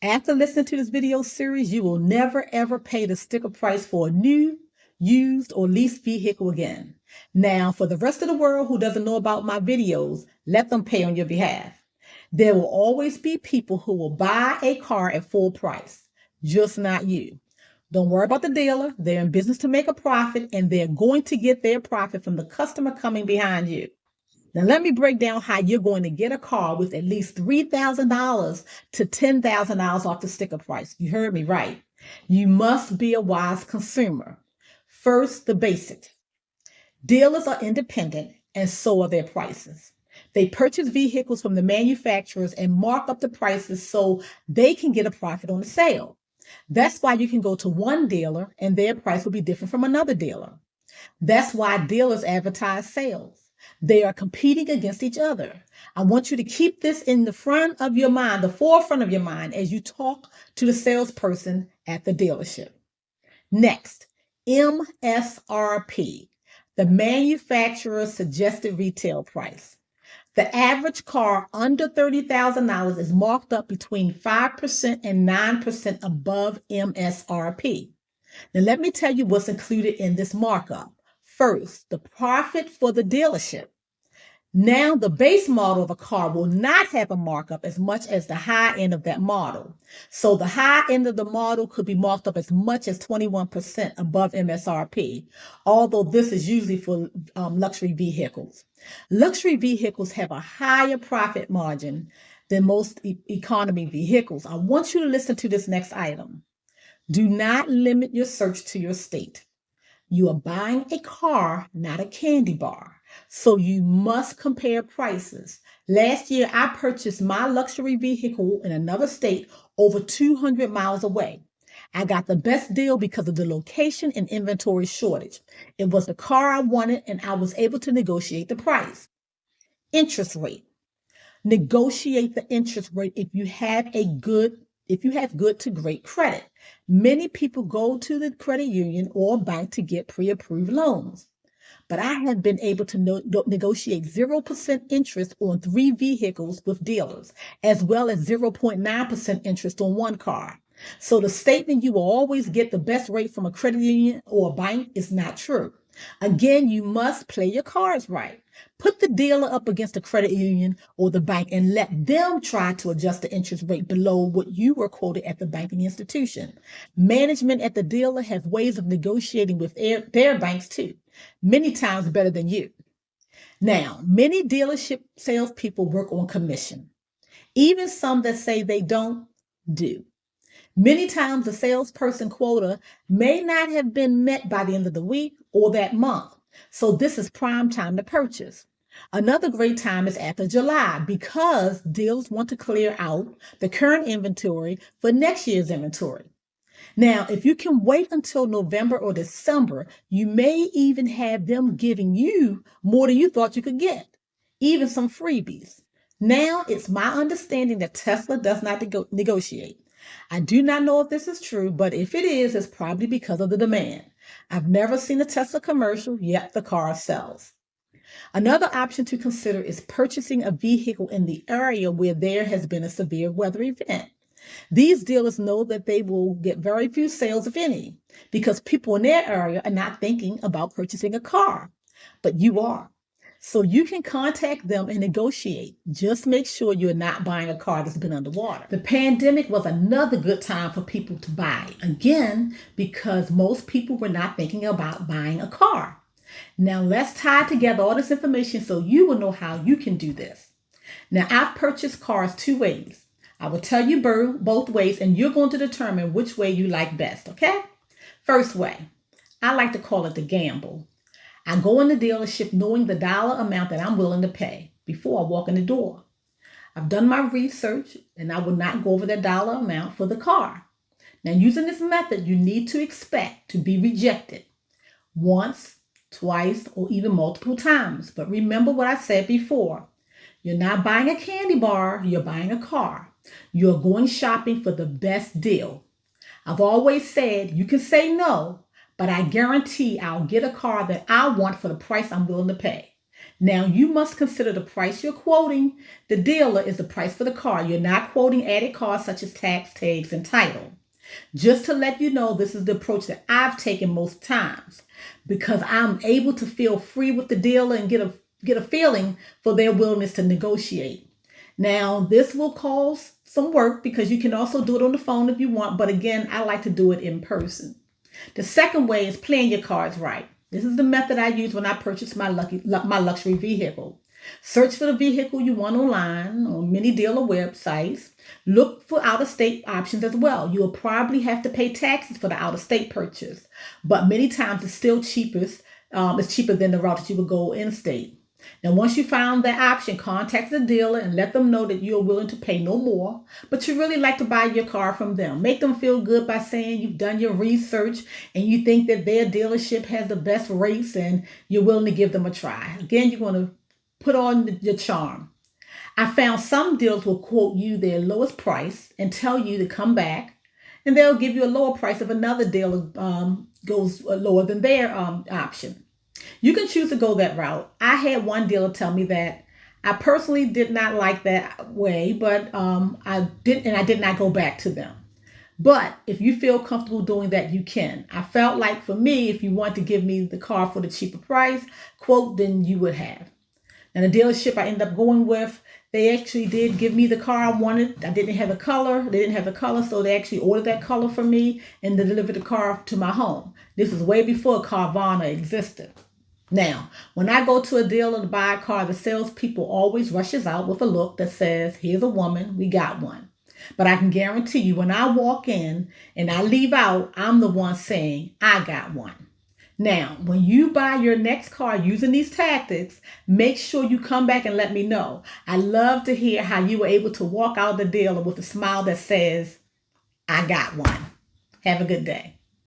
After listening to this video series, you will never ever pay the sticker price for a new, used, or leased vehicle again. Now, for the rest of the world who doesn't know about my videos, let them pay on your behalf. There will always be people who will buy a car at full price, just not you. Don't worry about the dealer. They're in business to make a profit, and they're going to get their profit from the customer coming behind you. Now, let me break down how you're going to get a car with at least $3,000 to $10,000 off the sticker price. You heard me right. You must be a wise consumer. First, the basics. Dealers are independent, and so are their prices. They purchase vehicles from the manufacturers and mark up the prices so they can get a profit on the sale. That's why you can go to one dealer and their price will be different from another dealer. That's why dealers advertise sales. They are competing against each other. I want you to keep this in the front of your mind, the forefront of your mind, as you talk to the salesperson at the dealership. Next, MSRP, the manufacturer's suggested retail price. The average car under $30,000 is marked up between 5% and 9% above MSRP. Now, let me tell you what's included in this markup. First, the profit for the dealership. Now, the base model of a car will not have a markup as much as the high end of that model. So the high end of the model could be marked up as much as 21% above MSRP, although this is usually for luxury vehicles. Luxury vehicles have a higher profit margin than most economy vehicles. I want you to listen to this next item. Do not limit your search to your state. You are buying a car, not a candy bar. So you must compare prices. Last year, I purchased my luxury vehicle in another state over 200 miles away. I got the best deal because of the location and inventory shortage. It was the car I wanted, and I was able to negotiate the price. Interest rate. Negotiate the interest rate if you have good to great credit. Many people go to the credit union or bank to get pre-approved loans. But I have been able to negotiate 0% interest on 3 vehicles with dealers, as well as 0.9% interest on one car. So the statement you will always get the best rate from a credit union or a bank is not true. Again, you must play your cards right. Put the dealer up against the credit union or the bank and let them try to adjust the interest rate below what you were quoted at the banking institution. Management at the dealer has ways of negotiating with their banks too, many times better than you. Now, many dealership salespeople work on commission. Even some that say they don't do. Many times the salesperson quota may not have been met by the end of the week or that month. So this is prime time to purchase. Another great time is after July because dealers want to clear out the current inventory for next year's inventory. Now, if you can wait until November or December, you may even have them giving you more than you thought you could get, even some freebies. Now, it's my understanding that Tesla does not negotiate. I do not know if this is true, but if it is, it's probably because of the demand. I've never seen a Tesla commercial, yet the car sells. Another option to consider is purchasing a vehicle in the area where there has been a severe weather event. These dealers know that they will get very few sales, if any, because people in their area are not thinking about purchasing a car, but you are. So you can contact them and negotiate. Just make sure you're not buying a car that's been underwater. The pandemic was another good time for people to buy, again, because most people were not thinking about buying a car. Now let's tie together all this information so you will know how you can do this. Now, I've purchased cars 2 ways. I will tell you both ways, and you're going to determine which way you like best, okay? First way, I like to call it the gamble. I go in the dealership knowing the dollar amount that I'm willing to pay before I walk in the door. I've done my research, and I will not go over that dollar amount for the car. Now, using this method, you need to expect to be rejected once, twice, or even multiple times. But remember what I said before. You're not buying a candy bar, you're buying a car. You're going shopping for the best deal. I've always said you can say no, but I guarantee I'll get a car that I want for the price I'm willing to pay. Now, you must consider the price you're quoting the dealer is the price for the car. You're not quoting added costs such as tax, tags, and title. Just to let you know, this is the approach that I've taken most times because I'm able to feel free with the dealer and get a feeling for their willingness to negotiate. Now, this will cause some work because you can also do it on the phone if you want, but again, I like to do it in person. The second way is playing your cards right. This is the method I use when I purchase my luxury vehicle. Search for the vehicle you want online on many dealer websites. Look for out-of-state options as well. You'll probably have to pay taxes for the out-of-state purchase, but many times it's still cheapest. It's cheaper than the route that you would go in-state. Now, once you found that option, contact the dealer and let them know that you're willing to pay no more, but you really like to buy your car from them. Make them feel good by saying you've done your research and you think that their dealership has the best rates and you're willing to give them a try. Again, you want to put on your charm. I found some dealers will quote you their lowest price and tell you to come back, and they'll give you a lower price if another dealer goes lower than their option. You can choose to go that route. I had one dealer tell me that. I personally did not like that way, but I did not go back to them. But if you feel comfortable doing that, you can. I felt like for me, if you want to give me the car for the cheaper price, quote, then you would have. And the dealership I ended up going with, they actually did give me the car I wanted. I didn't have a color. They didn't have a color, so they actually ordered that color for me and they delivered the car to my home. This was way before Carvana existed. Now, when I go to a dealer to buy a car, the salespeople always rushes out with a look that says, here's a woman, we got one. But I can guarantee you when I walk in and I leave out, I'm the one saying, I got one. Now, when you buy your next car using these tactics, make sure you come back and let me know. I love to hear how you were able to walk out the dealer with a smile that says, I got one. Have a good day.